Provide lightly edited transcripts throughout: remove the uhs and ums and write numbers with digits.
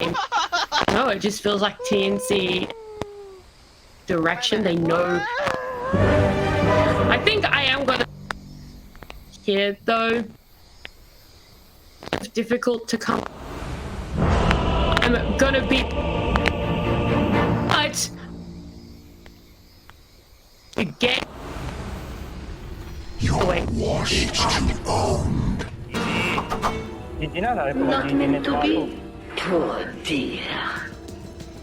No, it just feels like TnC direction. They know. I think I am gonna here though. It's difficult to come. I'm gonna be. But again. You're washed and owned. Not meant to be. Poor dear.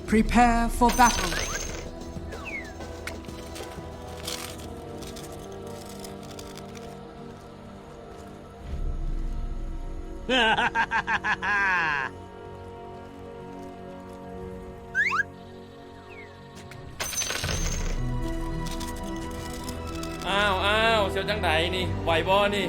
Prepare for battle. Ow, เสียวจังไหนนี่ไหวบ่นี่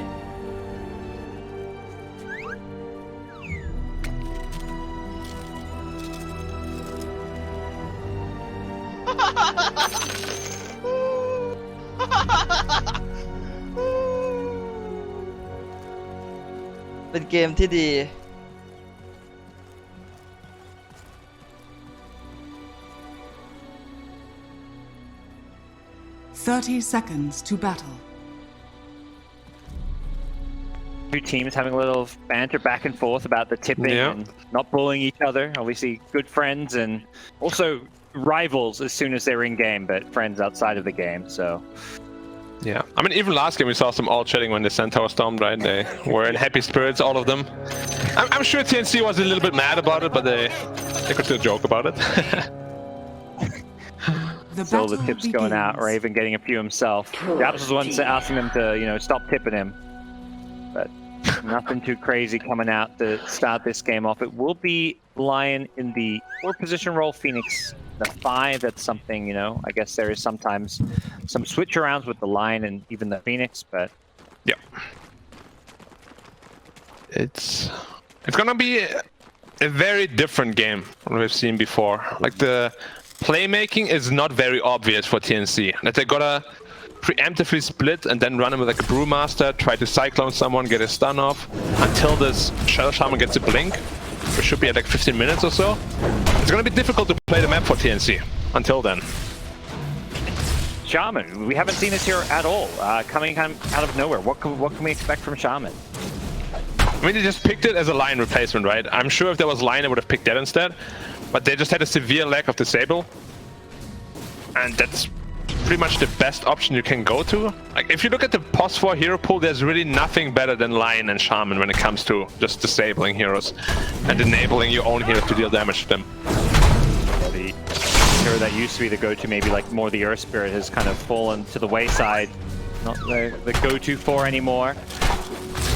เป็นเกมที่ดี 30 seconds to battle. Two teams having a little banter back and forth about the tipping and not bullying each other. Obviously, good friends and also rivals as soon as they're in game, but friends outside of the game. So, yeah, I mean, even last game we saw some all chatting when the Centaur stormed, right? They were in happy spirits, all of them. I'm sure TnC was a little bit mad about it, but they could still joke about it. Still the tips going out, Raven getting a few himself. Japs was the one asking them to, you know, stop tipping him. But nothing too crazy coming out to start this game off. It will be Lion in the 4 position role, Phoenix the 5. That's something, you know, I guess there is sometimes some switch arounds with the Lion and even the Phoenix, but yeah. It's gonna be a very different game than we've seen before. Like the playmaking is not very obvious for TnC. That they gotta preemptively split and then run him with like a Brewmaster, try to cyclone someone, get a stun off, until this Shadow Shaman gets a blink, which should be at like 15 minutes or so. It's gonna be difficult to play the map for TnC until then. Shaman, we haven't seen this here at all, coming kind of out of nowhere. What can we expect from Shaman? I mean, they just picked it as a Lion replacement, right? I'm sure if there was Lion, I would have picked that instead. But they just had a severe lack of disable. And that's pretty much the best option you can go to. Like, if you look at the POS 4 hero pool, there's really nothing better than Lion and Shaman when it comes to just disabling heroes and enabling your own heroes to deal damage to them. The hero that used to be the go-to, maybe like more the Earth Spirit, has kind of fallen to the wayside. Not the go-to for anymore.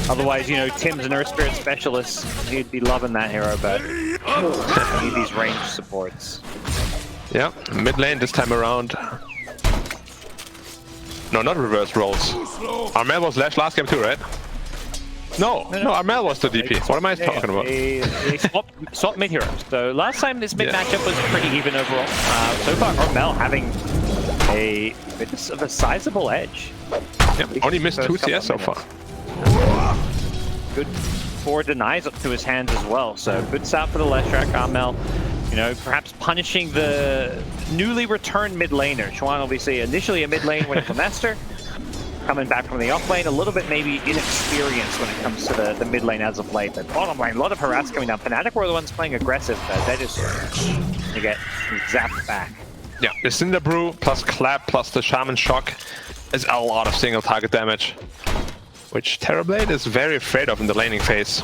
Otherwise, you know, Tim's an Earth Spirit specialist. He'd be loving that hero, but need these range supports. Yeah, mid lane this time around. No, not reverse roles. Armel was Lash last game too, right? No, Armel was the DP. What am I talking about? They swapped mid heroes. So last time this mid matchup was pretty even overall. So far, Armel having a bit of a sizable edge. Yeah, only missed 2 CS so far. Good 4 denies up to his hands as well, so good start for the Leshrac. Armel, you know, perhaps punishing the newly returned mid laner. Chuan obviously initially a mid lane with Brewmaster, coming back from the off lane, a little bit maybe inexperienced when it comes to the mid lane as of late. But bottom lane, a lot of harass coming down. Fnatic were the ones playing aggressive, but they just get zapped back. Yeah, the Cinder Brew plus Clap plus the Shaman Shock is a lot of single target damage, which Terrorblade is very afraid of in the laning phase.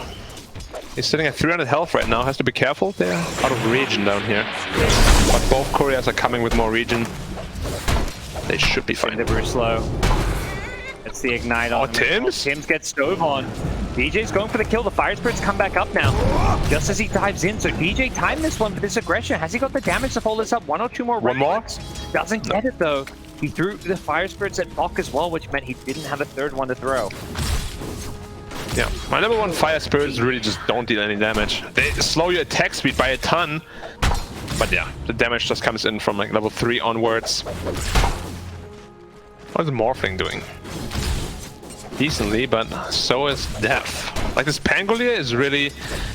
He's sitting at 300 health right now, has to be careful. They're out of regen down here. But both couriers are coming with more regen. They should be fine. They're slow. It's the ignite on. Tims? Tims gets stove on. DJ's going for the kill. The Fire Spirit's come back up now. Just as he dives in. So DJ timed this one for this aggression. Has he got the damage to hold this up? 1 or 2 more rounds? One more? Doesn't get it though. He threw the Fire Spirits at Bok as well, which meant he didn't have a third one to throw. Yeah, my level 1 Fire Spirits really just don't deal any damage. They slow your attack speed by a ton. But yeah, the damage just comes in from like level 3 onwards. What is Morphling doing? Decently, but so is Death. Like this Pangolier is really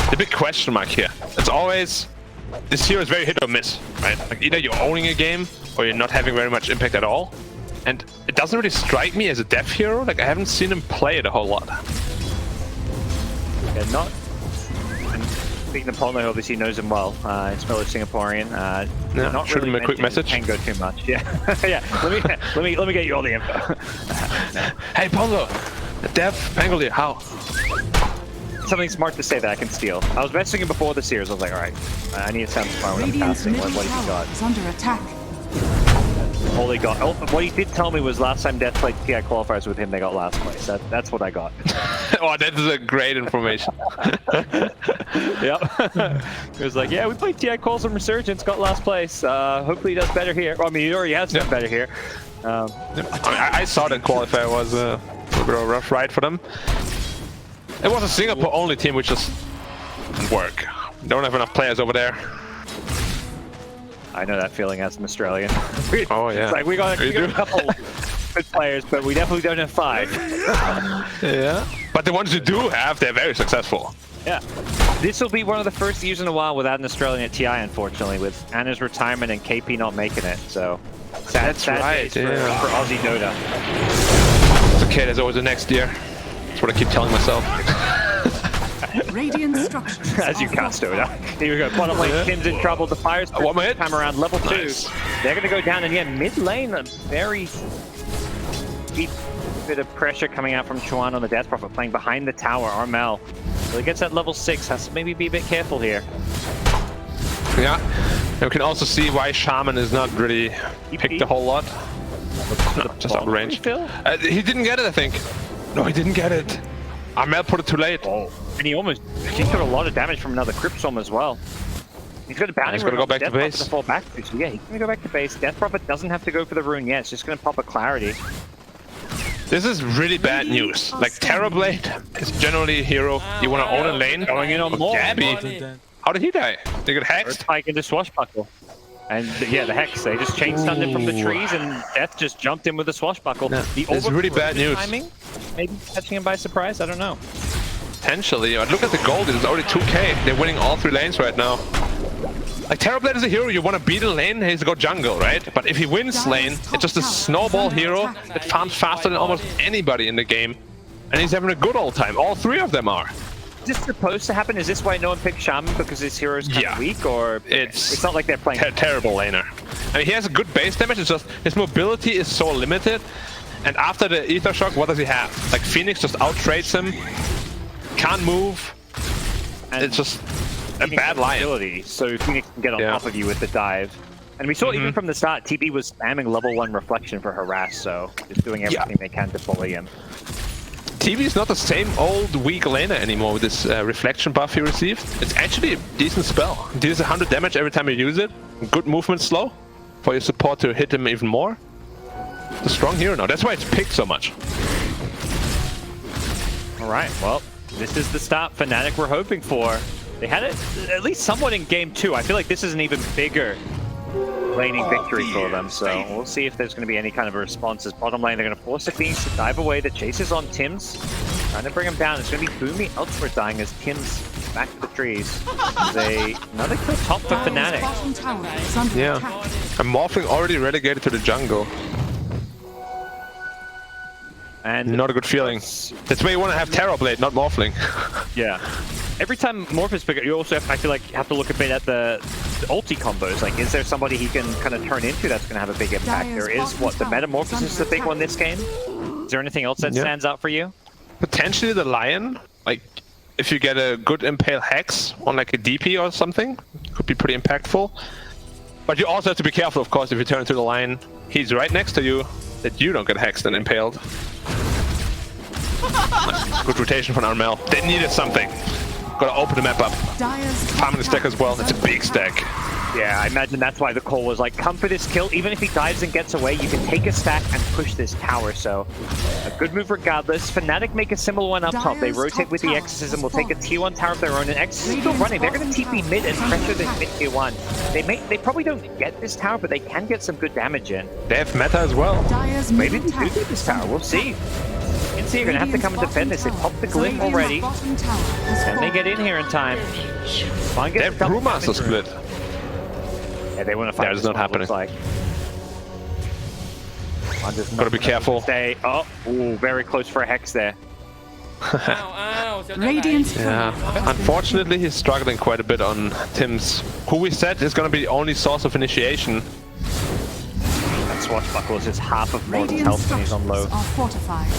the big question mark here. It's always this hero is very hit or miss, right? Like either you're owning a game or you're not having very much impact at all. And it doesn't really strike me as a dev hero. Like I haven't seen him play it a whole lot. Yeah, not. And speaking of Polo, obviously knows him well. He's fellow Singaporean. Yeah, not shoot really him a quick message. Tango too much. Yeah, yeah. Let me get you all the info. Hey Polo, the dev Pangolier, how? Something smart to say that I can steal. I was messaging him before the series. I was like, all right, I need to sound smart when I'm Radiant's casting. middle What have you tower got? is under attack. All they got. Oh, what he did tell me was last time Death played TI qualifiers with him, they got last place. That's what I got. Oh, that is a great information. Yep. He was like, yeah, we played TI quals and Resurgence, got last place. Hopefully he does better here. Well, I mean, he already has done better here. I saw that qualifier was a bit of a rough ride for them. It was a Singapore-only team, which just didn't work. Don't have enough players over there. I know that feeling as an Australian. Oh yeah. It's like we got a couple good players, but we definitely don't have 5. Yeah. But the ones you do have, they're very successful. Yeah. This will be one of the first years in a while without an Australian at TI, unfortunately, with Anna's retirement and KP not making it. So sad right, days for Aussie Dota. It's okay, there's always the next year. That's what I keep telling myself. Radiant structures. As you cast Dota. Here we go. Bottom lane, Tim's in trouble. The fire's One minute. time around level 2. Nice. They're going to go down, and yeah, mid lane, a very deep bit of pressure coming out from Chuan on the Death Prophet, playing behind the tower. Armel, so he gets that level 6, has to maybe be a bit careful here. Yeah. And we can also see why Shaman is not really picked a whole lot. No, just out of range. He didn't get it, I think. No, he didn't get it. Armel put it too late. Oh. And he took a lot of damage from another Crypt Storm as well. He's got a bounty. He's going to go back to base. To fall back to. So yeah, he's going to go back to base. Death Prophet doesn't have to go for the rune yet. It's just going to pop a clarity. This is really bad news. Like Terrorblade is generally a hero you want to own a lane. Going in on more. Gabby. How did he die? They got hexed? Spike into Swashbuckle. And yeah, the Hex, they just chain stunned him from the trees, and Death just jumped in with the Swashbuckle. No, The it's really bad news. Timing, maybe catching him by surprise, I don't know. Potentially, but look at the gold, it's already 2k. They're winning all 3 lanes right now. Like, Terrorblade is a hero, you want to beat a lane, he has to go jungle, right? But if he wins lane, it's just a snowball hero that farms faster than almost anybody in the game. And he's having a good old time, all 3 of them are. Is this supposed to happen? Is this why no one picked Shaman because his hero is kind of weak, or it's not like they're playing terrible laner? I mean, he has a good base damage. It's just his mobility is so limited. And after the Ether Shock, what does he have? Like Phoenix just outtrades him, can't move, and it's just a bad line. So Phoenix can get on top of you with the dive. And we saw even from the start, TB was spamming level 1 reflection for harass, so just doing everything they can to bully him. TB is not the same old weak laner anymore with this reflection buff he received. It's actually a decent spell. It deals 100 damage every time you use it. Good movement slow for your support to hit him even more. It's a strong hero now. That's why it's picked so much. Alright, well, this is the stop Fnatic we're hoping for. They had it at least somewhat in game 2. I feel like this is an even bigger laning victory for them, so we'll see if there's going to be any kind of a response. As bottom lane, they're going to force the Phoenix to dive away. The chase is on Tim's, trying to bring him down. It's going to be Boomy elsewhere dying as Tim's back to the trees. Another kill top for Fnatic. Yeah. And Morphling already relegated to the jungle. And not a good feeling. That's why you want to have Terrorblade, not Morphling. Yeah. Every time Morph is bigger, you also I feel like have to look a bit at the ulti combos. Like, is there somebody he can kind of turn into that's going to have a big impact? There is the Metamorphosis is the big one this game. Is there anything else that stands out for you? Potentially the Lion. Like, if you get a good Impale Hex on like a DP or something, could be pretty impactful. But you also have to be careful, of course, if you turn into the Lion, he's right next to you, that you don't get hexed and impaled. Good rotation from Armel. They needed something. Gotta open the map up. Farming the stack as well. It's a big stack. Yeah, I imagine that's why the call was like, come for this kill. Even if he dives and gets away, you can take a stack and push this tower. So, a good move regardless. Fnatic make a similar one up top. They rotate with the Exorcism. We'll take a T1 tower of their own. And Exorcism still running. They're going to TP mid and pressure this mid tier 1. They probably don't get this tower, but they can get some good damage in. They have meta as well. Maybe they do get this tower. We'll see. TnC are going to have to come and defend this. They popped the glyph already. Can they get in here in time? They have Brewmaster split. Yeah, they want to fight. Yeah, it's this not one, happening. looks like. I'm just Gotta be careful. stay. Oh, ooh, very close for a hex there. อ้าวอ้าวเสียวจังไหน Radiant's Yeah, turret has been unfortunately he's struggling quite a bit on Tim's, who we said is gonna be the only source of initiation. That swashbuckle is just half of Mortal's Radiant health when he's on low. structures are fortified.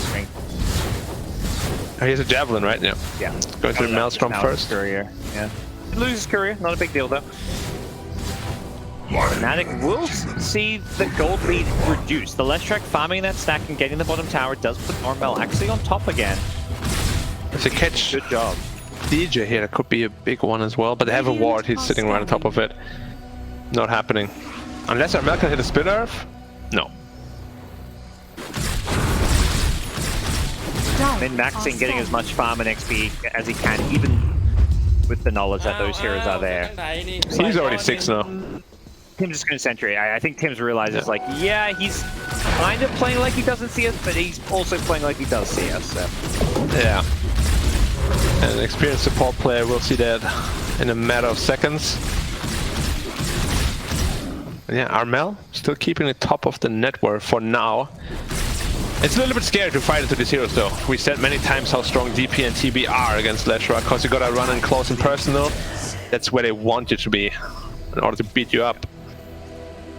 Oh, he has a javelin, right? Yeah. Yeah. Going through Maelstrom Now first. Courier. Yeah. He loses Courier, not a big deal though. Fnatic will see the gold lead reduce. The Leshrac farming that stack and getting the bottom tower does put Armel actually on top again. If they catch Good job. DJ here, that could be a big one as well. But they have a ward, he's sitting right on top of it. Not happening. Unless Armel can hit a split earth? No. Min-maxing, getting as much farm and XP as he can, even with the knowledge that those heroes are there. อ้าวเสียวจังไหนนี่ He's already 6 now. Tim's just going to sentry. I think Tim's realizes, like, yeah, he's kind of playing like he doesn't see us, but he's also playing like he does see us. So. Yeah. And an experienced support player will see that in a matter of seconds. Yeah, Armel still keeping the top of the net worth for now. It's a little bit scary to fight into these heroes though. We said many times how strong DP and TB are against Leshrac, because you gotta run in close and personal. That's where they want you to be in order to beat you up.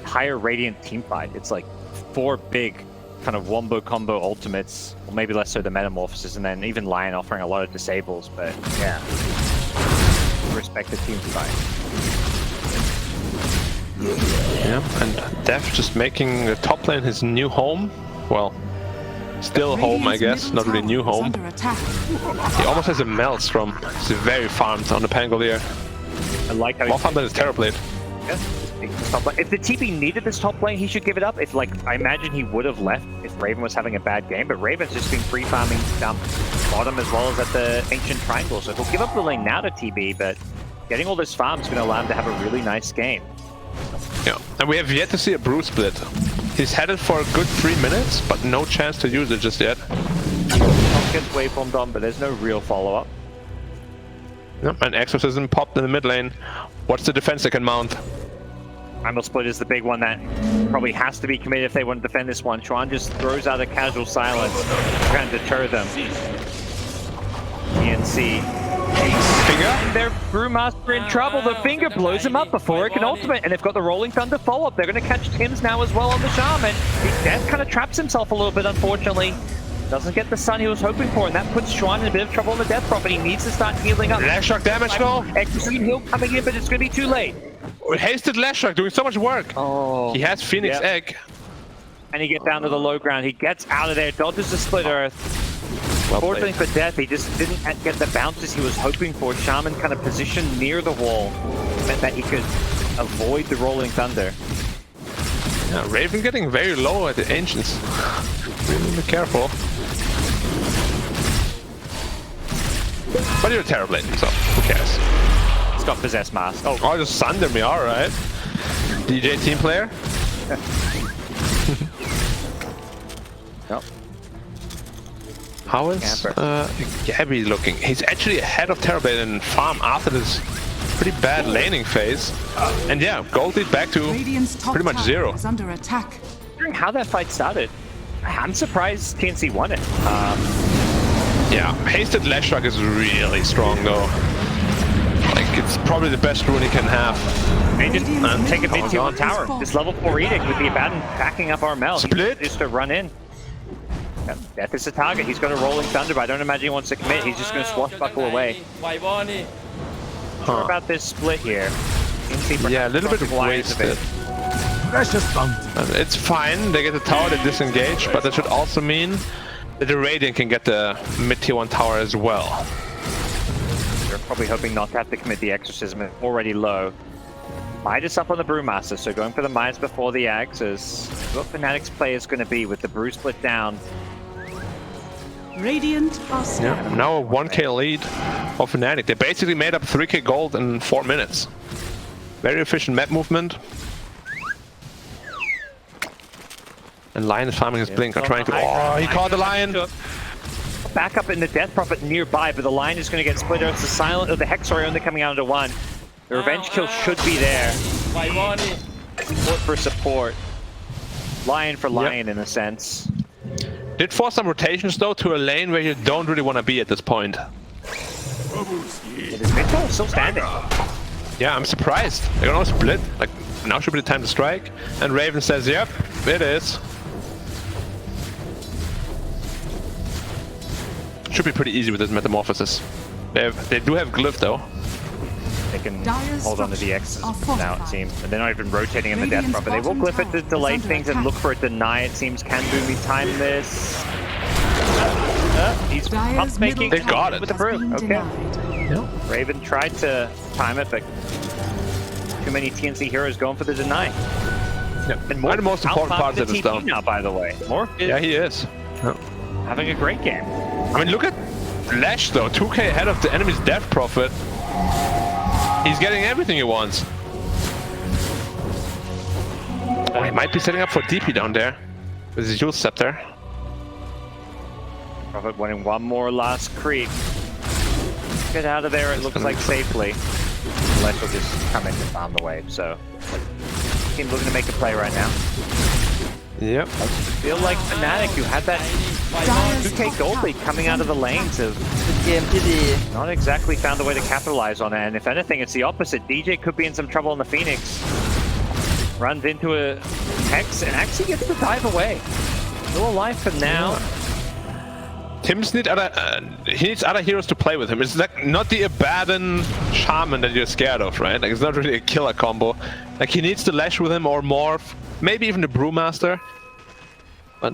Higher Radiant team fight. It's like 4 big kind of wombo combo ultimates, or maybe less so the Metamorphosis, and then even Lion offering a lot of disables, but yeah. Respect the team fight. Yeah, and Def just making the top lane his new home. Well, still home, I guess. Not really new home. Under attack. He almost has a Maelstrom. He's very farmed on the Pangolier. I like how More farmed than his Terrorblade. If the TP needed this top lane, he should give it up. If, like, I imagine he would have left if Raven was having a bad game, but Raven's just been free farming down bottom as well as at the Ancient Triangle, so he'll give up the lane now to TB, but getting all this farm is going to allow him to have a really nice game. Yeah, and we have yet to see a brew split. He's had it for a good 3 minutes, but no chance to use it just yet. Top gets waveformed on, but there's no real follow-up. Yep, and Exorcism popped in the mid lane. What's the defense they can mount? Primal Split is the big one that probably has to be committed if they want to defend this one. Chuan just throws out a casual silence, trying to deter them. TnC. Finger? Their Brewmaster in trouble. The finger blows him up before it can ultimate, and they've got the Rolling Thunder follow-up. They're going to catch Tim's now as well on the Shaman. Death kind of traps himself a little bit, unfortunately. Doesn't get the stun he was hoping for, and that puts Chuan in a bit of trouble on the Death Prop, and he needs to start healing up. Leshrac damage though? Extreme heal coming in, but it's going to be too late. Hasted Leshrac doing so much work. Oh. He has Phoenix Yep. Egg. And he gets down to the low ground. He gets out of there, dodges the Split Earth. Well Fortunately played. for Death, he just didn't get the bounces he was hoping for. Shaman kind of positioned near the wall meant that he could avoid the Rolling Thunder. Yeah, Raven getting very low at the Ancients. Really be careful. But you're a Terrorblade, so who cares? He's got Possess Mask. Oh, Oh, just sundered me, alright. DJ team player? no. How is Gabby looking? He's actually ahead of Terrorblade in farm after this pretty bad laning phase. And yeah, gold lead back to Radiant's top pretty much tower 0. is under attack. Wondering how that fight started. I'm surprised TnC won it. Yeah, Hasted Leshrac is really strong though. Like, it's probably the best rune he can have. They just take a mid-tier Oh, on tower. This level 4 edict with the Abaddon backing up Armel. Split. Just to run in. Death is the target. He's got a Rolling Thunder, but I don't imagine he wants to commit. He's just going to swashbuckle away. ไหวบอลนี่ Sure about this split here. Yeah, a little bit wasted. It's fine, they get the tower, they disengage, but that should also mean that the Radiant can get the mid-tier 1 tower as well. They're probably hoping not to have to commit the Exorcism. It's already low. Midas up on the Brewmaster, so going for the Midas before the Axe is what Fnatic's play is going to be with the Brew split down. Radiant are Yeah, now a 1k lead of Fnatic. They basically made up 3k gold in 4 minutes. Very efficient map movement. And Lion is farming his blink, trying to... Oh, he caught the Lion! Back up in the Death Prophet nearby, but the Lion is going to get split. It's the Silent, or the Hex, sorry, only coming out into 1. The Revenge kill should be there. ไหวบอนี่ Support for support. Lion for lion in a sense. Did force some rotations though to a lane where you don't really want to be at this point. Is Mitchell still standing? Yeah, I'm surprised. They're gonna split. Like, now should be the time to strike. And Raven says, yep, it is. Should be pretty easy with this metamorphosis. They do have glyph though. They can hold on to the X's now, it seems. And they're not even rotating in the Death Prophet. They will glyph it to delay things and look for a deny, it seems. Can Boomy time this? He's up making They got it. with the brew. Okay. Raven tried to time it, but too many TnC heroes going for the deny. Yeah. And more the most important part of it is down. Now, by the way. Morph is Yeah, he is. having a great game. I mean, look at Lesh though, 2k ahead of the enemy's Death Prophet. He's getting everything he wants. Oh, he might be setting up for DP down there with his Jewel Scepter. Prophet winning one more last creep. Get out of there, it looks like safely. Lesh will just come in and farm the wave, so... Team looking to make a play right now. Yep. Feel like Fnatic, you had that 2k gold lead coming out of the lanes of เป็นเกมที่ดี not exactly found a way to capitalize on it, and if anything, it's the opposite. DJ could be in some trouble in the Phoenix. Runs into a Hex and actually gets the dive away. Still alive for now. Tim's he needs other heroes to play with him. It's like not the Abaddon Shaman that you're scared of, right? Like it's not really a killer combo. Like he needs to Lash with him or Morph, maybe even the Brewmaster. But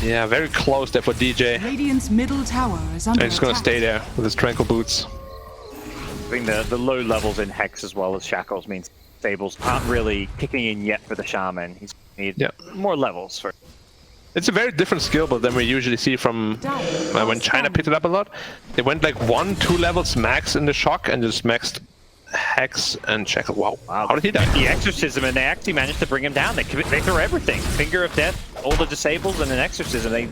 yeah, very close there for DJ. Radiant's middle tower is under He's gonna attack. stay there with his Tranquil Boots. I think the low levels in Hex as well as Shackles means Stables aren't really kicking in yet for the Shaman. He's need more levels for. It's a very different skill build than we usually see from when China picked it up a lot. They went like 1-2 levels max in the shock and just maxed Hex and Shackle. Wow. How did he die? The Exorcism, and they actually managed to bring him down. They threw everything. Finger of Death, all the disables, and an Exorcism. They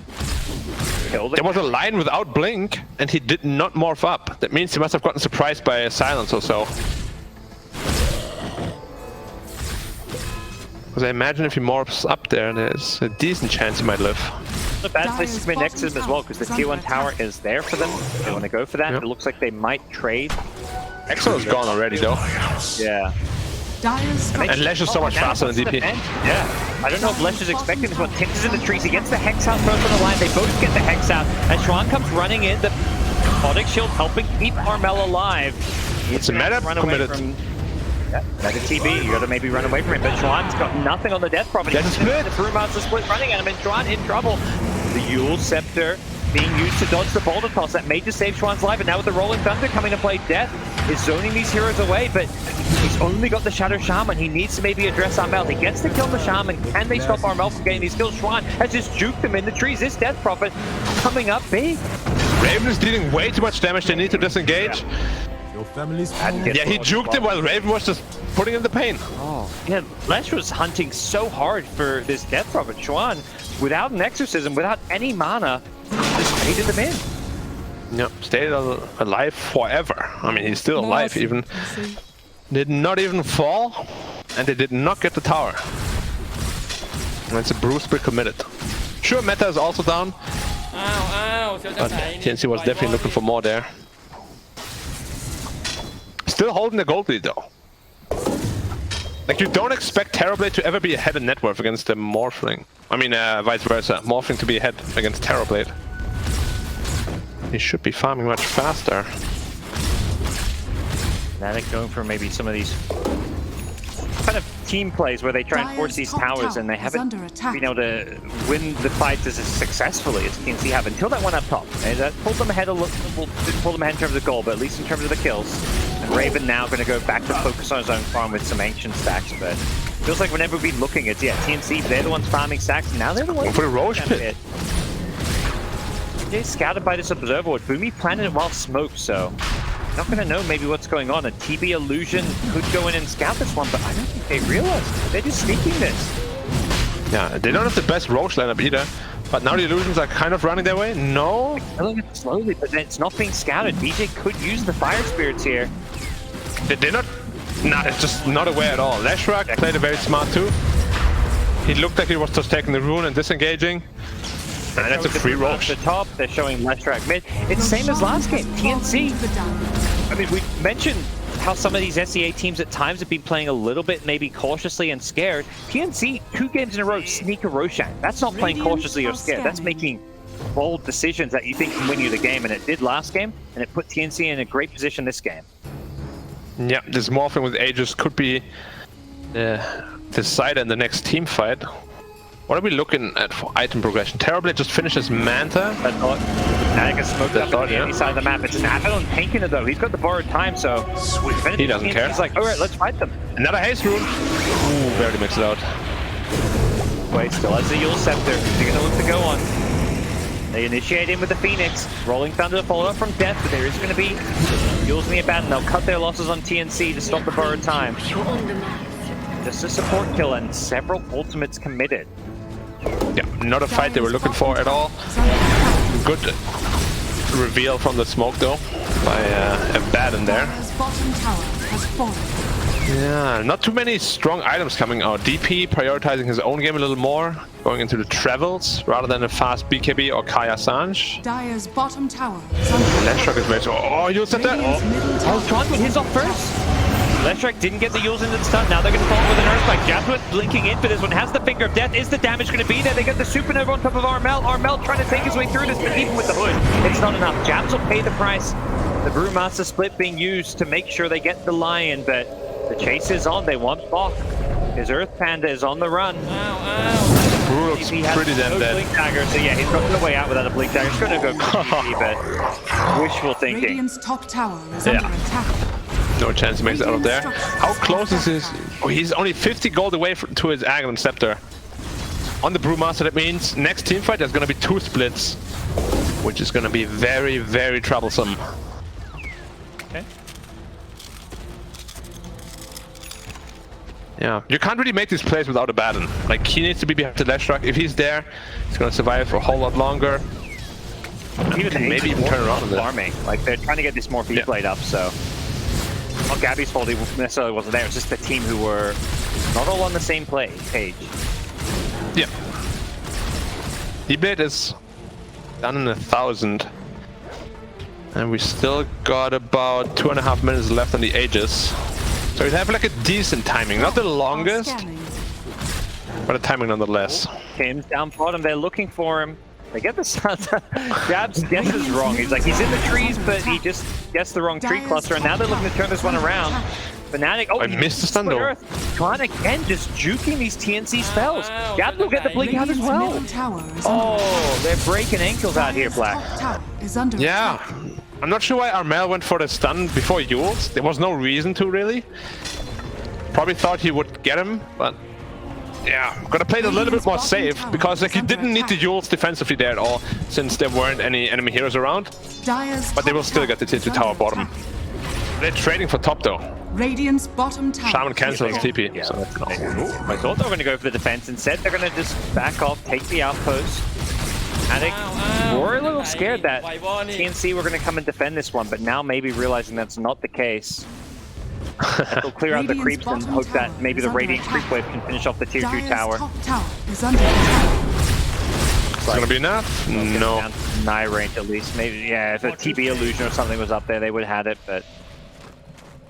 killed it. There was a line without Blink, and he did not morph up. That means he must have gotten surprised by a silence or so. Because I imagine if he morphs up there, there's a decent chance he might live. It's a bad place to commit Exorcism as well, because the T1 tower is there for them. They want to go for that. It looks like they might trade. Exo is gone already, though. Yeah. And Lesh is so much faster than DP. Yeah. I don't know if Lesh is expecting this one. Tims is in the trees. He gets the Hex out first on the line. They both get the Hex out. And Schwan comes running in. The Onyx Shield helping keep Armel alive. It's a meta committed. Meta TB, you gotta maybe run away from him, but Schwan's got nothing on the Death Prophet. That's good. The Brewmaster split running at him, and Schwan in trouble. The Yule Scepter being used to dodge the Boulder Toss. That may just save Schwan's life, and now with the Rolling Thunder coming to play, Death is zoning these heroes away, but he's only got the Shadow Shaman. He needs to maybe address Armel. He gets to kill the Shaman. Can they stop Armel from getting these kills? Schwan has just juked him in the trees. This Death Prophet coming up big. Raven is dealing way too much damage. They need to disengage. Yeah, he juked him while Raven was just putting in the pain. Oh, yeah, Lesh was hunting so hard for this Death Prophet. Schwan, without an Exorcism, without any mana, just traded them in. Yep, stayed alive forever. I mean, he's still alive even. Did not even fall, and they did not get the tower. And it's a Bruce Brick committed. Sure, meta is also down. But TnC was definitely looking for more there. Still holding the gold lead though. Like you don't expect Terrorblade to ever be ahead in net worth against the Morphling. I mean vice versa. Morphling to be ahead against Terrorblade. He should be farming much faster. Fnatic going for maybe some of these kind of team plays where they try and force these towers and they haven't been able to win the fights as successfully as TnC have until that one up top. And that pulled them ahead a little, didn't pull them ahead in terms of goal, but at least in terms of the kills. And Raven now going to go back to focus on his own farm with some ancient stacks, but feels like whenever we've been looking at TnC, they're the ones farming stacks, and now they're the ones for the Roche pit. They're scouted by this observer. Boomy planted it while smoke, so not going to know maybe what's going on. A TB illusion could go in and scout this one, but I don't think they realize they're just sneaking this. Yeah, they don't have the best Roche lineup either. But now the illusions are kind of running their way. No. They're killing it slowly, but it's not being scouted. DJ could use the Fire Spirits here. They're not Nah, it's just not aware at all. Leshrac played it very smart too. He looked like he was just taking the rune and disengaging. And that's a free roll. The top, they're showing Leshrac mid. It's the same as last game, TnC. I mean, we mentioned how some of these SEA teams at times have been playing a little bit maybe cautiously and scared. TnC, 2 games in a row, sneak a Roshan. That's not playing cautiously or scared. That's making bold decisions that you think can win you the game, and it did last game, and it put TnC in a great position this game. Yeah, this Morphling with Aegis could be decided in the next team fight. What are we looking at for item progression? Terrorblade just finishes Manta. I thought Fnatic has smoked up on the enemy side of the map. It's Avalon tanking it though. He's got the borrowed time, so He doesn't care. He's like, alright, let's fight them. Another haste rune. Ooh, barely mixed it out. Wait, still has the Yule Scepter. They're gonna look to go on. They initiate in with the Phoenix. Rolling Thunder followed up from Death, but there is gonna be Yules in the abandon. They'll cut their losses on TnC to stop the borrowed time. Just a support kill and several ultimates committed. Yeah, not a fight they were looking for at all. Good reveal from the smoke though, by Abaddon there. Bottom tower has fallen. Yeah, not too many strong items coming out. DP prioritizing his own game a little more, going into the travels rather than a fast BKB or Kaya Sanj. Dire's bottom tower is under Leshrac is very oh, you said that? Oh, Tron with his off first. Leshrac didn't get the Yules into the stun. Now they're going to follow with an Earthquake. Jasmine blinking in for this one. Has the Finger of Death. Is the damage going to be there? They get the Supernova on top of Armel. Armel trying to take his way through this, but even with the hood, it's not enough. Jabs will pay the price. The Brewmaster split being used to make sure they get the Lion, but the chase is on. They want Bok. His Earth Panda is on the run. Brew looks pretty damn dead. Blink Dagger, so yeah, he's got no way out without a Blink Dagger. He's going to go GG, but wishful thinking. Radiant's top tower is under attack. No chance he makes it out of there. How close is his... Oh, he's only 50 gold away to his Agon Scepter. On the Brewmaster, that means next team fight there's going to be 2 splits. Which is going to be very, very troublesome. Okay. Yeah, you can't really make these plays without Abaddon. Like, he needs to be behind the Leshrac. If he's there, he's going to survive for a whole lot longer. Even maybe even turn around on farming. Like, they're trying to get this Morphling blade up, so... Not Gabby's fault, he necessarily wasn't there. It's just the team who were not all on the same page. Yeah. Blade is done in 1,000. And we still got about 2.5 minutes left on the Aegis. So we have like a decent timing. Not the longest, but a timing nonetheless. Tim's down bottom, they're looking for him. They get the stun. Jabs guesses wrong. He's like, he's in the trees, but he just guessed the wrong tree cluster, and now they're looking to turn this one around. Fnatic, oh, I missed the stun though. Tron again, just juking these TnC spells. Jabs will get the blink out as well. Oh, they're breaking ankles out here, Black. Yeah, I'm not sure why Armel went for the stun before Yules. There was no reason to, really. Probably thought he would get him, but... Yeah, gotta play it a little bit more safe, because like you didn't need the Yules defensively there at all, since there weren't any enemy heroes around. But they will still get the tier 2 tower bottom. They're trading for top though. Radiant's bottom tower. Shaman cancels TP. Yeah, So. I thought they were gonna go for the defense. Instead, they're gonna just back off, take the outpost. We're a little scared that TnC were gonna come and defend this one, but now maybe realizing that's not the case. They'll clear out the creeps and hope that maybe the Radiant creep wave can finish off the tier 2 tower. It's gonna be enough? No. Nigh range at least. Maybe, yeah, if a TB illusion or something was up there, they would have had it, but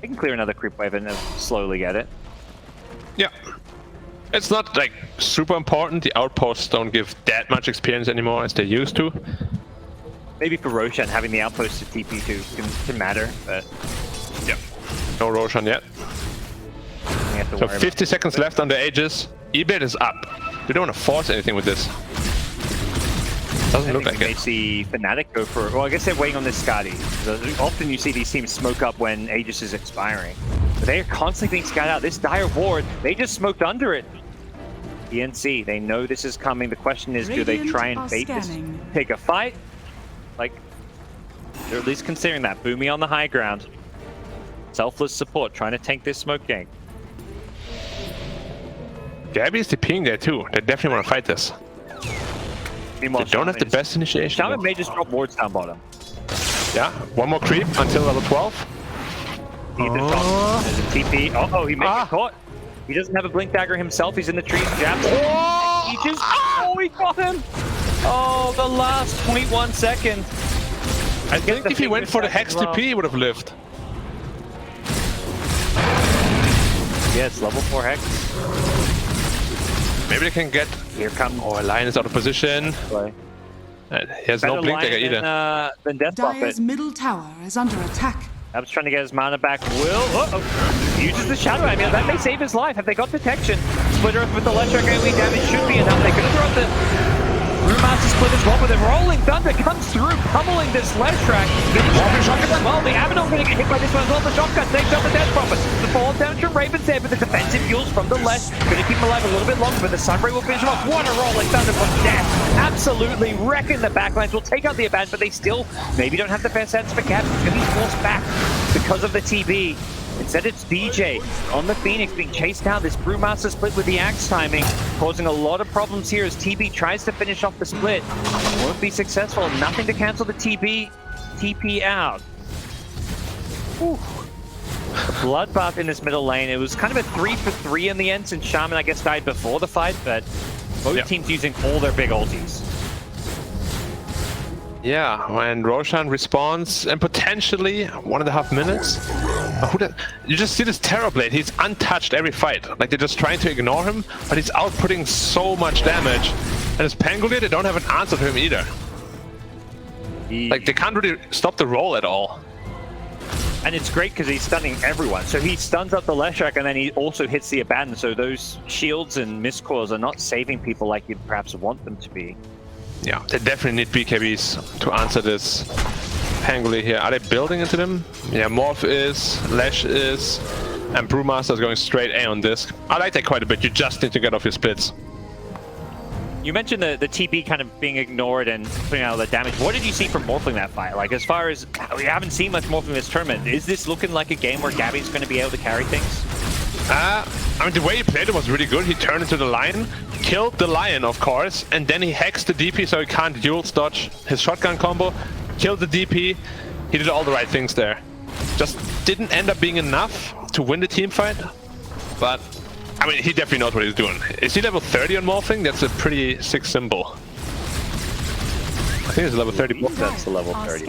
they can clear another creep wave and slowly get it. Yeah. It's not like super important. The outposts don't give that much experience anymore as they used to. Maybe for Roshan, having the outpost to TP to can matter, but yeah. No Roshan yet. So 50 seconds left on the Aegis. E-Blade is up. We don't want to force anything with this. Doesn't look like it. They see Fnatic go for... Well, I guess they're waiting on this Scotty. Often you see these teams smoke up when Aegis is expiring. But they are constantly being scouted out. This dire ward, they just smoked under it. TnC, they know this is coming. The question is, do they try and bait this? Take a fight? Like, they're at least considering that. Boomy on the high ground. Selfless support, trying to tank this smoke gang. Gabby's TPing there too. They definitely want to fight this. Meanwhile, they don't have the best initiation. Shaman may just drop wards down bottom. Yeah, one more creep until level 12. need the top. There's a TP. Oh, he may get caught. He doesn't have a blink dagger himself. He's in the trees. Jabs. He just. Oh, he got him. Oh, the last 0.1 second. I think if he went for the Hex TP, he would have lived. Yes, level 4 Hex. Maybe they can get... Here comes... Oh, Lion is out of position. He has no blink dagger either. Than Death Prophet. Dire's middle tower is under attack. Ab's trying to get his mana back. Will uses the shadow. I mean, that may save his life. Have they got detection? Splitter with the Leshrac AoE damage should be enough. They're going to throw out the Brewmaster split as well, but the Rolling Thunder comes through, pummeling this Leshrac. Getting shotgun as well. The Abaddon going to get hit by this one as well. The shotgun takes out the Death Prophet. The fall damage from Raven's there, but the defensive fuels from the Lesh going to keep him alive a little bit longer, but the Sunray will finish him off. What a Rolling Thunder from Death. Absolutely wrecking the backlines. Will take out the Abaddon, but they still maybe don't have the fair sense for Cap. He's going to be forced back because of the TB. Instead, it's DJ on the Phoenix being chased down. This Brewmaster split with the axe timing, causing a lot of problems here as TB tries to finish off the split. Won't be successful. Nothing to cancel the TP out. Whew. Bloodbath in this middle lane. It was kind of a 3-for-3 in the end since Shaman, I guess, died before the fight, but both teams using all their big ultis. Yeah, and Roshan responds, and potentially 1.5 minutes. You just see this Terrorblade, he's untouched every fight. Like, they're just trying to ignore him, but he's outputting so much damage. And his Pangolier, they don't have an answer to him either. Like, they can't really stop the roll at all. And it's great because he's stunning everyone. So he stuns up the Leshrac and then he also hits the Abaddon. So those shields and miscores are not saving people like you'd perhaps want them to be. Yeah, they definitely need BKBs to answer this Pangolier here. Are they building into them? Yeah, Morph is, Lesh is, and Brewmaster is going straight A on disc. I like that quite a bit. You just need to get off your splits. You mentioned the TP kind of being ignored and putting out all the damage. What did you see from Morphling that fight? Like, as far as we haven't seen much Morphling this tournament, is this looking like a game where Gabby's going to be able to carry things? I mean, the way he played it was really good. He turned into the Lion, killed the Lion, of course, and then he hexed the DP so he can't dual dodge his shotgun combo, killed the DP. He did all the right things there. Just didn't end up being enough to win the team fight, but I mean, he definitely knows what he's doing. Is he level 30 on Morphling? That's a pretty sick symbol. I think it's level 30. That's the level 30.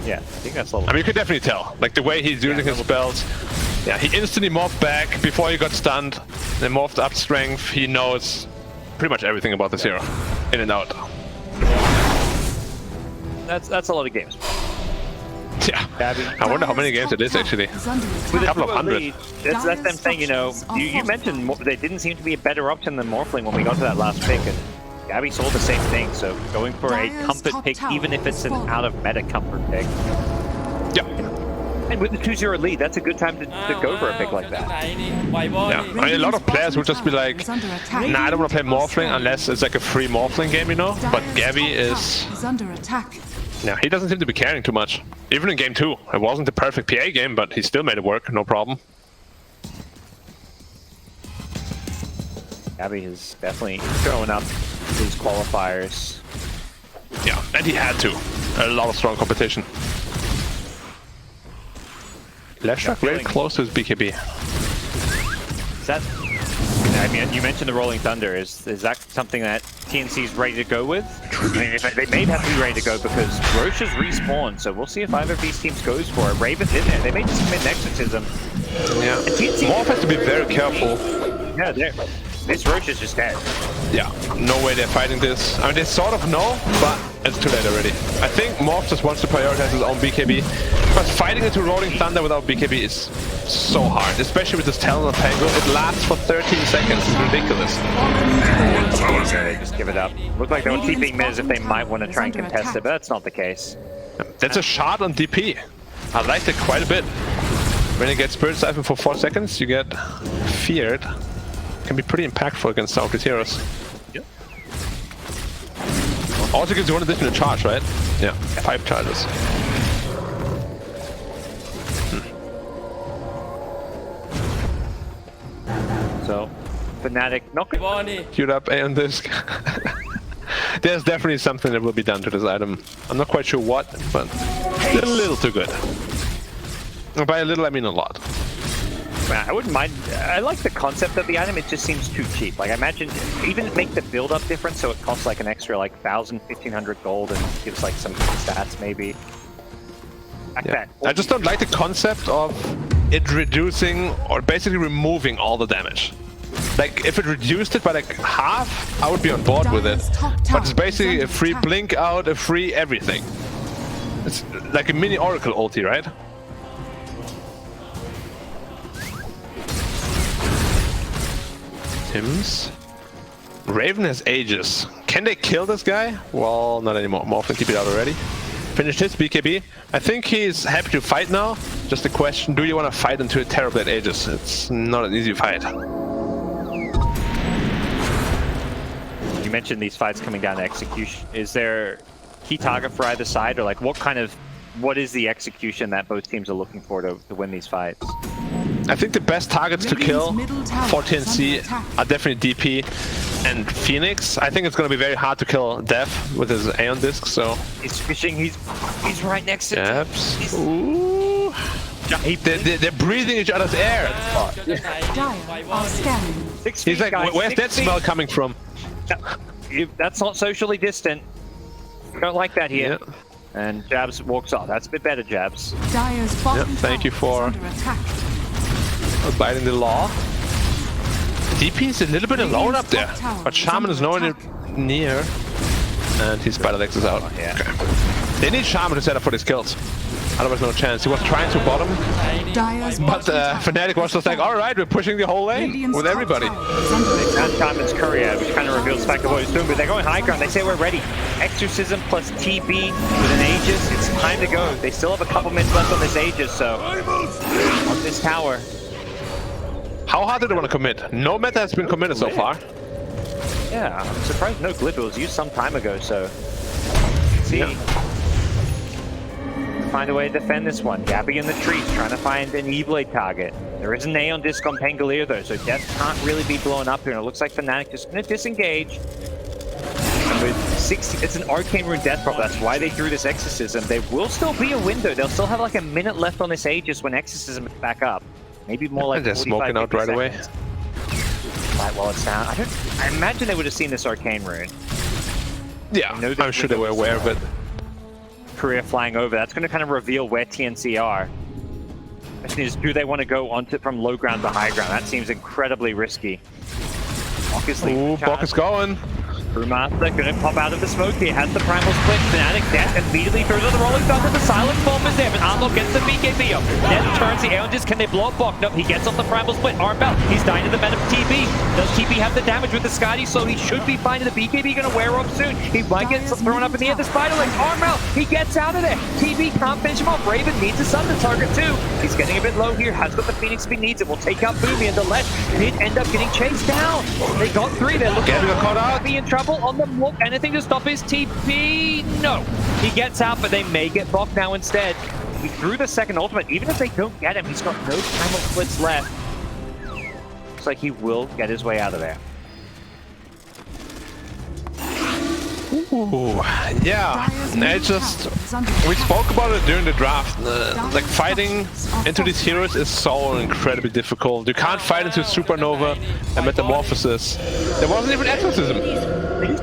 Yeah, I think that's level. I mean, you could definitely tell. Like, the way he's using his spells. Yeah, he instantly morphed back before he got stunned. Then morphed up strength. He knows pretty much everything about this hero. In and out. That's a lot of games. Yeah, I wonder how many games it is actually. With a couple of hundred. That's them saying, you know, you mentioned there didn't seem to be a better option than Morphling when we got to that last pick, and Gabby saw the same thing, so going for a comfort pick, even if it's an out-of-meta comfort pick. Yeah. And with the 2-0 lead, that's a good time to go for a pick like that. Yeah, I mean, a lot of players would just be like, nah, I don't want to play Morphling unless it's like a free Morphling game, you know? But Gabby is... under attack. Yeah, he doesn't seem to be caring too much. Even in game 2, it wasn't the perfect PA game, but he still made it work, no problem. Gabby is definitely showing up his qualifiers. Yeah, and he had to. A lot of strong competition. Leshrac very close to his BKB. Is that... I mean, you mentioned the Rolling Thunder. Is that something that TnC is ready to go with? I mean, they may have to be ready to go because Roche has respawned, so we'll see if either of these teams goes for it. Raven's in there. They may just commit an Exorcism. Yeah. Morph has to be very careful. Yeah, this Roche is just dead. Yeah, no way they're fighting this. I mean, they sort of know, but it's too late already. I think Morph just wants to prioritize his own BKB. Because fighting into Rolling Thunder without BKB is so hard, especially with this Talon of Pango. It lasts for 13 seconds. It's ridiculous. Just give it up. Looked like they were keeping mid as if they might want to try and contest it, but that's not the case. That's a shot on DP. I liked it quite a bit. When you get Spirit Siphon for 4 seconds, you get feared. Can be pretty impactful against some of these heroes. Yep. Also gives you 1 additional charge, right? Yeah, 5 charges. So, Fnatic not queued up A on disc. There's definitely something that will be done to this item. I'm not quite sure what, but a little too good. By a little, I mean a lot. Man, I wouldn't mind. I like the concept of the item. It just seems too cheap. Like, I imagine even make the build up different, so it costs like an extra like 1,000, 1,500 gold, and gives like some stats maybe. Like Yeah. that. I just don't like the concept of it reducing or basically removing all the damage. Like, if it reduced it by like half, I would be on board with it. But it's basically a free blink out, a free everything. It's like a mini Oracle ulti, right? Tim's. Raven has Aegis. Can they kill this guy? Well, not anymore. Morphling keep it out already. Finished his BKB. I think he's happy to fight now. Just a question, do you want to fight into a Terrorblade Aegis? It's not an easy fight. You mentioned these fights coming down to execution. Is there key target for either side, or like what is the execution that both teams are looking for to win these fights? I think the best targets to kill for TnC are definitely DP and Phoenix. I think it's going to be very hard to kill Dev with his Aeon Disc, so... He's fishing, he's right next to Jabs. Ooh. They're breathing each other's air. Dire are scanning. 6 He's feet, like, guys, where's 6 that feet. smell coming from? That's not socially distant. We don't like that here. Yeah. And Jabs walks off. That's a bit better, Jabs. Dire's bottom Yeah, thank you tower is for- under attack. Abiding the law. DP is a little bit alone up there, but Shaman is nowhere near. And his Spider-Legs is out. Yeah. Okay. They need Shaman to set up for these kills. Otherwise, no chance. He was trying to bottom, Dire's but Fnatic was just like, alright, we're pushing the whole lane with everybody. And Shaman's Courier, which kind of reveals the fact of what he's doing, but they're going high ground. They say we're ready. Exorcism plus TB with an Aegis. It's time to go. They still have a couple minutes left on this Aegis, so on this tower. How hard do they want to commit? No meta has been committed so far. Yeah, I'm surprised no Glyph. It was used some time ago, so... See? Yeah. Find a way to defend this one. Gabby in the trees, trying to find an E-Blade target. There is an Aeon Disc on Pangolier though, so Death can't really be blown up here, and it looks like Fnatic just gonna disengage. And with 60, it's an Arcane Rune Death Prop, that's why they threw this Exorcism. There will still be a window, they'll still have like a minute left on this Aegis when Exorcism is back up. Maybe more like They're 45, smoking out 50 right away. seconds. Right while it's down. I imagine they would have seen this Arcane Rune. Yeah, I'm sure they were aware of it. Career flying over. That's going to kind of reveal where TnC are. Question is, do they want to go onto from low ground to high ground? That seems incredibly risky. Ooh, Bok is going. Brewmaster going to pop out of the smoke here. Has the primal split. Fnatic Death immediately throws on the rolling thunder. The silent bomb is there, but Arnold gets the BKB up. Death turns the Aeon Disc. Can they blow up Bok? Nope, he gets off the primal split. Armbell, he's dying to the men of TB. Does TB have the damage with the Scotty? So he should be fine. The BKB going to wear off soon. He might get thrown up in the air. The Spider Legs. Armbell, he gets out of there. TB can't finish him off. Raven needs a Sunder target too. He's getting a bit low here. Has got the Phoenix speed, needs it. Will take out Boomy, and the Lesh did end up getting chased down. They got 3. They're looking to be in trouble on the walk. Anything to stop his TP? No. He gets out, but they may get Bok now instead. He threw the second ultimate. Even if they don't get him, he's got no primal splits left. Looks like he will get his way out of there. Ooh, yeah. It's just, we spoke about it during the draft. Like, fighting into these heroes is so incredibly difficult. You can't fight into Supernova and Metamorphosis. There wasn't even Exorcism.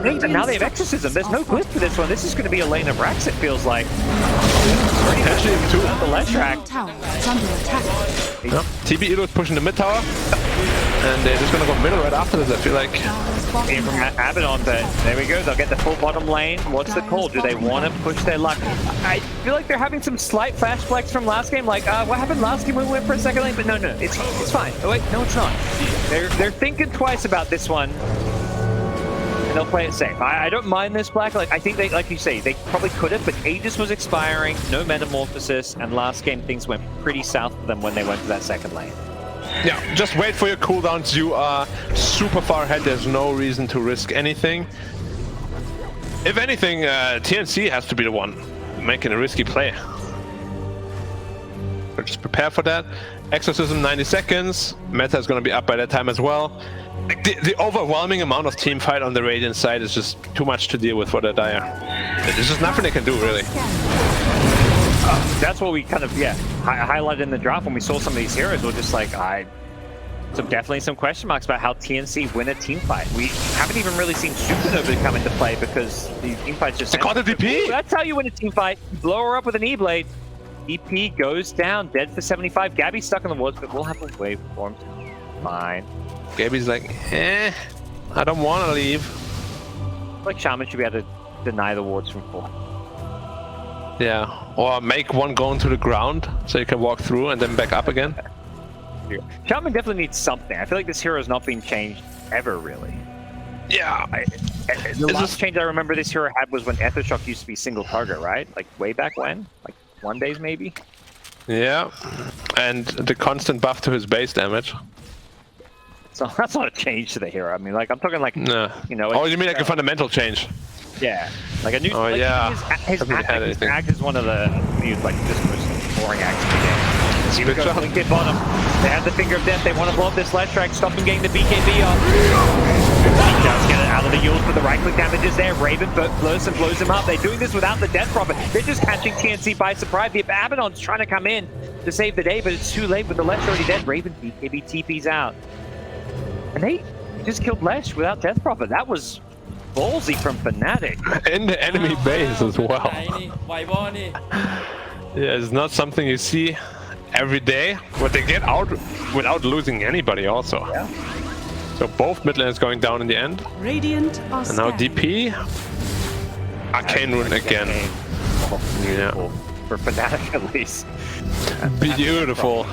And now they have Exorcism. There's no Glyph for this one. This is going to be a lane of Rax, it feels like. Potentially even 2. The Leshrac. Tower is under attack. Yep. TB Elo is pushing the mid tower. And they're just gonna go middle right after this, I feel like. Came from Abaddon, but there we go. They'll get the full bottom lane. What's the call? Do they want to push their luck? I feel like they're having some slight flash flex from last game. Like, what happened last game when we went for a second lane? But no, it's fine. Oh wait, no, it's not. They're thinking twice about this one, and they'll play it safe. I don't mind this Black. Like, I think they, like you say, they probably could have, but Aegis was expiring, no Metamorphosis, and last game things went pretty south for them when they went to that second lane. Yeah, just wait for your cooldowns. You are super far ahead. There's no reason to risk anything. If anything, TnC has to be the one making a risky play. So just prepare for that. Exorcism 90 seconds. Meta is going to be up by that time as well. Like, the overwhelming amount of team fight on the Radiant side is just too much to deal with for the Dire. There's just nothing they can do, really. that's what we kind of highlighted in the draft when we saw some of these heroes. We're just like, so definitely some question marks about how TnC win a team fight. We haven't even really seen Supernova come into play because the team fights just. They caught the DP. That's how you win a team fight. You blow her up with an E-blade. EP goes down, dead for 75. Gabby's stuck in the woods, but we'll have a wave for him. Fine. Gabby's like, I don't want to leave. Like Shaman should be able to deny the wards from 4. Yeah, or make one go into the ground so you can walk through and then back up again. Shaman definitely needs something. I feel like this hero has not been changed ever, really. Yeah. The last change I remember this hero had was when Ethershock used to be single target, right? Like way back when? Like 1 days maybe? Yeah, and the constant buff to his base damage. So that's not a change to the hero. I mean, like, I'm talking like, No. you know... Oh, you mean like a fundamental change? Yeah. Like a new... Oh, like yeah. His act is one of the, like, just most boring acts in the game. See, we go Blink at bottom. They have the Finger of Death. They want to blow up this Leshrac, stop him getting the BKB off. He does get it out of the Yules, but the right-click damage is there. Raven blows him up. They're doing this without the Death Prophet. They're just catching TnC by surprise. The Abaddon's trying to come in to save the day, but it's too late with the Lesh already dead. Raven BKB TP's out. And they just killed Lesh without Death Prophet. That was ballsy from Fnatic. In the enemy base as well. Yeah, it's not something you see every day, but they get out without losing anybody also. Yeah. So both mid lanes going down in the end. Radiant are And now scanning. DP. Arcane Rune again. Yeah. For Fnatic at least. Beautiful.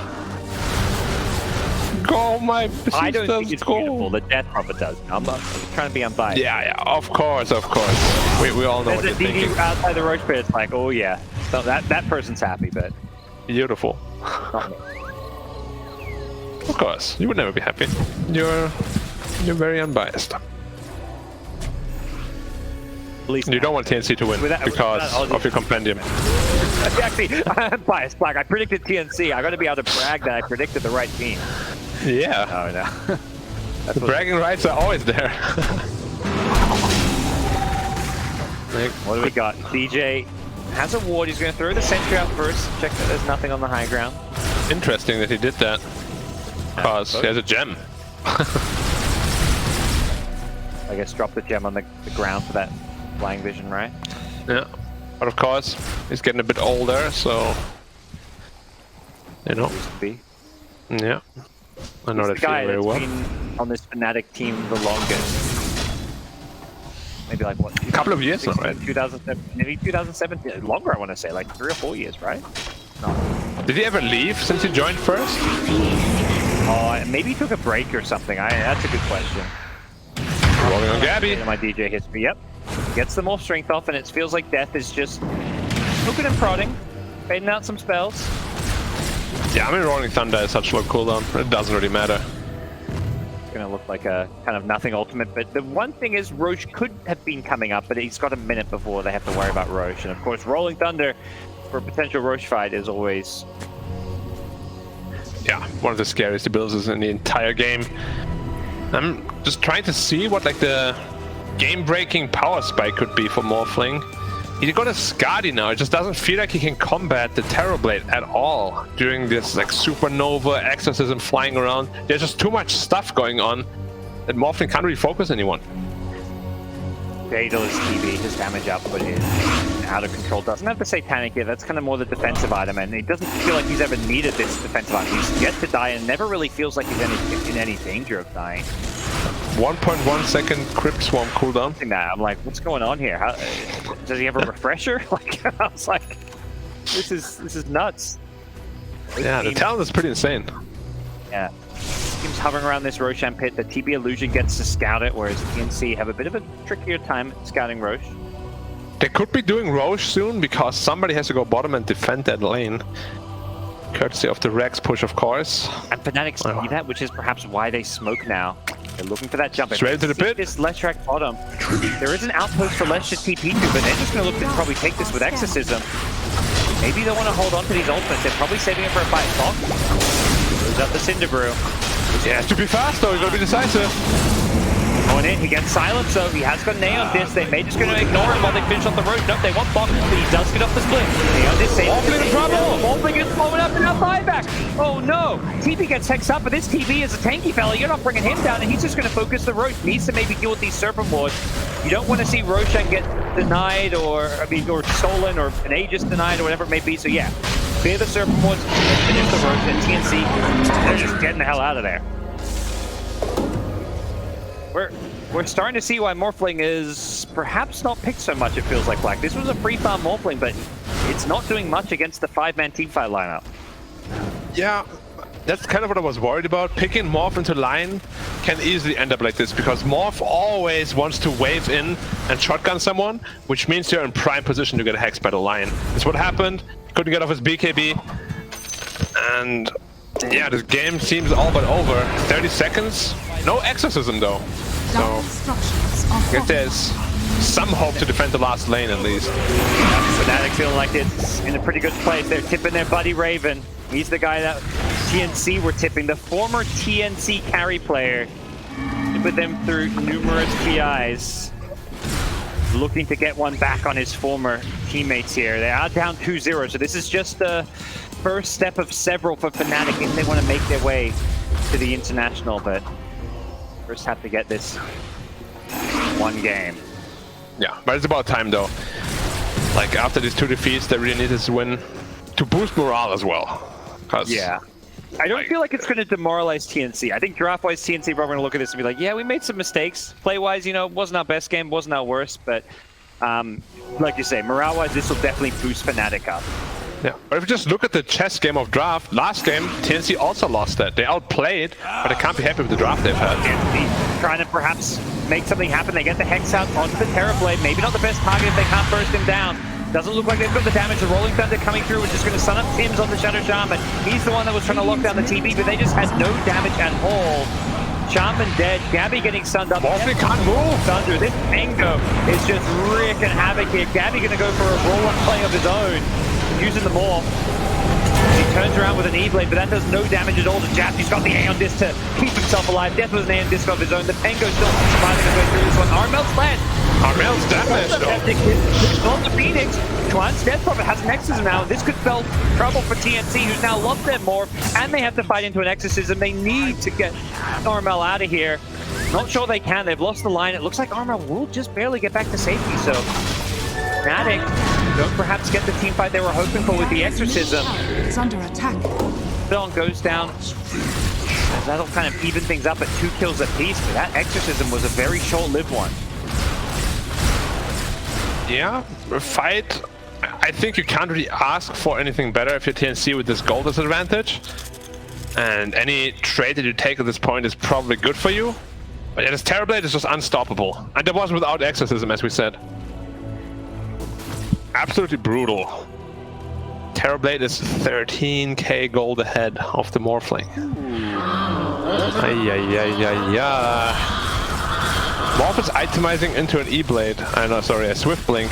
Go, my sisters, I don't think it's go. beautiful. The Death Prophet does. I'm trying to be unbiased. Yeah, of course. We all know There's what a you're thinking. DD outside the Roach pit. It's like, oh yeah. So that person's happy, but Beautiful. not me. Of course, you would never be happy. You're very unbiased. At least You don't want TnC to win because of your compendium. Actually, I'm biased, Black. I predicted TnC. I got to be able to brag that I predicted the right team. Yeah, Oh no. the bragging rights are always there. What do we got? DJ has a ward. He's going to throw the sentry out first. Check that there's nothing on the high ground. Interesting that he did that. Because he has a gem. I guess drop the gem on the ground for that flying vision, right? Yeah. But of course, he's getting a bit older, so... You know. Used to be. Yeah. I know He's that the guy feeling very that's well. been on this Fnatic team the longest. Maybe like what? A couple of years now, right? 2007, maybe 2017. Longer, I want to say, like 3 or 4 years, right? Did he ever leave since he joined first? Maybe he took a break or something. That's a good question. Rolling on Gabby. In my DJ history, yep. Gets the more strength off, and it feels like Death is just hooking and prodding, fading out some spells. Yeah, I mean, Rolling Thunder is such low cooldown. It doesn't really matter. It's gonna look like a kind of nothing ultimate, but the one thing is Roche could have been coming up, but he's got a minute before they have to worry about Roche. And of course, Rolling Thunder for a potential Roche fight is always... Yeah, one of the scariest abilities in the entire game. I'm just trying to see what like the game-breaking power spike could be for Morphling. He's got a Skadi now. It just doesn't feel like he can combat the Terrorblade at all during this like supernova exorcism flying around. There's just too much stuff going on that Morphling can't really focus anyone. Fatal is TV, his damage output is out of control. Doesn't have the Satanic here, that's kind of more the defensive item, and he doesn't feel like he's ever needed this defensive item. He's yet to die and never really feels like he's in any danger of dying. 1.1 second Crypt Swarm cooldown. I'm like, what's going on here? Does he have a refresher? Like, I was like, this is nuts. Yeah, the talent is pretty insane. Yeah. Teams hovering around this Roshan pit. The TB Illusion gets to scout it, whereas TnC have a bit of a trickier time scouting Roche. They could be doing Roche soon because somebody has to go bottom and defend that lane. Courtesy of the Rex push, of course. And Fnatic see that, which is perhaps why they smoke now. They're looking for that jump. Straight to the pit. This Leshrac bottom. There is an outpost for Lesh to TP to, but they're just going to look to probably take this with Exorcism. Maybe they want to hold on to these ultimates. They're probably saving it for a fight. Fox goes up the Cinder Brew. He has to be fast though, he's got to be decisive. Going in, he gets silenced, so he has got an A on this. They may just going to ignore him while they finish off the road. No, they want block, but he does get off the split. A on this, Morphling in trouble! Morphling gets blown up and now buyback. Oh no, TP gets hexed up, but this TP is a tanky fella. You're not bringing him down, and he's just going to focus the Roche. Needs to maybe deal with these Serpent Wards. You don't want to see Roshan get denied, or stolen, or an Aegis denied, or whatever it may be. So yeah, clear the Serpent Wards, finish the Roche, and TnC, they're just getting the hell out of there. We're starting to see why Morphling is perhaps not picked so much, it feels like, Black. This was a free farm Morphling, but it's not doing much against the 5-man teamfight lineup. Yeah, that's kind of what I was worried about. Picking Morph into line can easily end up like this, because Morph always wants to wave in and shotgun someone, which means you're in prime position to get hexed by the line. That's what happened. Couldn't get off his BKB. And yeah, this game seems all but over. 30 seconds. No exorcism though. So I guess there's some hope to defend the last lane at least. Fnatic feeling like it's in a pretty good place. They're tipping their buddy Raven. He's the guy that TnC were tipping. The former TnC carry player with them through numerous TIs. Looking to get one back on his former teammates here. They are down 2-0, so this is just the first step of several for Fnatic if they want to make their way to the international, but first have to get this one game. Yeah, but it's about time though. Like after these 2 defeats, they really need this win to boost morale as well. Yeah. I don't feel like it's going to demoralize TnC. I think draft-wise, TnC are probably going to look at this and be like, yeah, we made some mistakes. Play-wise, you know, wasn't our best game, wasn't our worst, but like you say, morale-wise, this will definitely boost Fnatic up. Yeah, but if you just look at the chess game of draft, last game, TnC also lost that. They outplayed, but they can't be happy with the draft they've had. TnC trying to perhaps make something happen. They get the Hex out onto the Terrorblade. Maybe not the best target if they can't burst him down. Doesn't look like they've got the damage. The Rolling Thunder coming through, which is going to stun up Tim's on the Shadow Shaman. He's the one that was trying to lock down the TP, but they just had no damage at all. Shaman dead, Gabby getting stunned up. Morphling can't move! Thunder. This Mango is just wreaking havoc here. Gabby going to go for a roll-up play of his own, using the Morph. He turns around with an E-Blade, but that does no damage at all to Jap. He's got the Aeon Disc to keep himself alive. Death with an Aeon Disc of his own. The Pengo still surviving his way through this one. Armel's led. Armel's damaged though. On the Phoenix. Chuan's Death Prophet has an Exorcism now. This could spell trouble for TnC, who's now lost their Morph, and they have to fight into an Exorcism. They need to get Armel out of here. Not sure they can. They've lost the line. It looks like Armel will just barely get back to safety, so Fnatic don't perhaps get the team fight they were hoping for with the Exorcism. It's under attack. Phil goes down. That'll kind of even things up at 2 kills apiece, but that Exorcism was a very short-lived one. Yeah, a fight. I think you can't really ask for anything better if you're TnC with this goal disadvantage. And any trade that you take at this point is probably good for you. But yeah, this Terrorblade is just unstoppable. And that was without Exorcism, as we said. Absolutely brutal. Terrorblade is 13k gold ahead of the Morphling. Morph is itemizing into an E-Blade. A Swift Blink.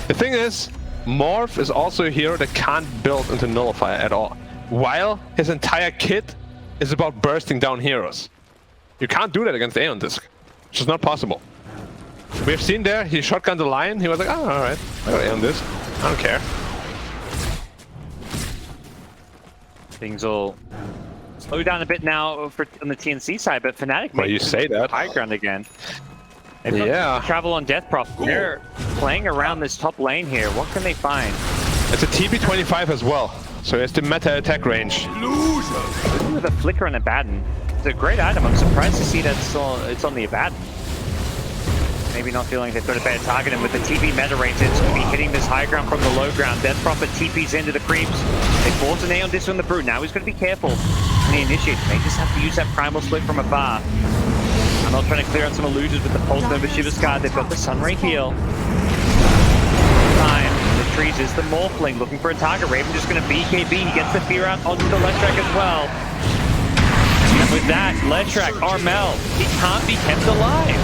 The thing is, Morph is also a hero that can't build into Nullifier at all. While his entire kit is about bursting down heroes. You can't do that against Aeon Disc. It's just not possible. We have seen there, he shotgunned the Lion, he was like, oh, alright, I got Aeon Disc. I don't care. Things will slow down a bit now on the TnC side, but Fnatic Well, you say that. high ground again. Yeah. Travel on Death Prop. They're playing around this top lane here. What can they find? It's a TP25 as well, so it's the meta attack range. With a Flicker and Abaddon. It's a great item. I'm surprised to see that it's on the Abaddon. Maybe not feeling they've got a bad target, and with the TP meta range, it's going to be hitting this high ground from the low ground. Death Prophet TP's into the creeps. They force an Aeon Disc on the Brew. Now he's going to be careful when he initiates. They just have to use that Primal Split from afar. I'm not trying to clear out some illusions with the Pulse Nova Shiva's Guard. They've got the Sunray heal. Time. The trees is the Morphling looking for a target. Raven just going to BKB. He gets the Fear out onto the Leshrac as well. And with that, Leshrac, Armel, he can't be kept alive.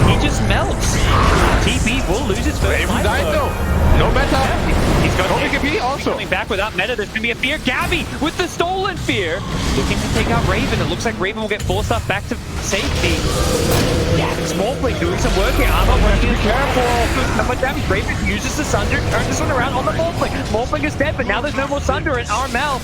he just melts. TP will lose his first Raven life, died though. though. No meta. He's got No BKB also. coming back without meta. There's going to be a fear. Gabby with the stolen fear. Looking to take out Raven. It looks like Raven will get forced up back to safety. Yeah, Morphling doing some work here. Armor working. Be careful. How much damage? Raven uses the Sunder. Turns this one around on the Morphling. Morphling is dead, but now there's no more Sunder. And Armel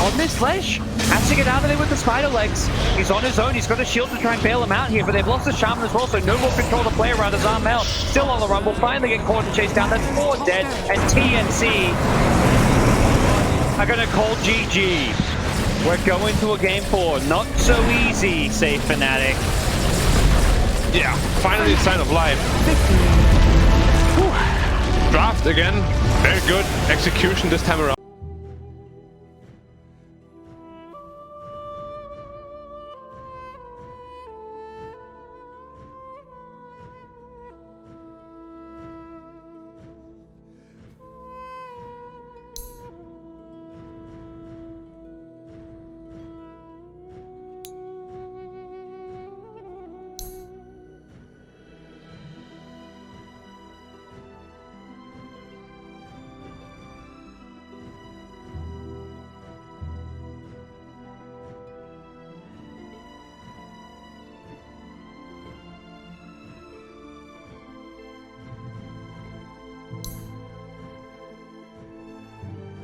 on this Lesh has to get out of there with the spider legs. He's on his own. He's got a shield to try and bail him out here, but they've lost the Shaman as well, so no more control to play around as Armel still on the run. Will finally get caught and chased down. That's 4 dead, and TnC are going to call GG. We're going to a game 4. Not so easy, say Fnatic. Yeah, finally a sign of life. Whew. Draft again. Very good execution this time around.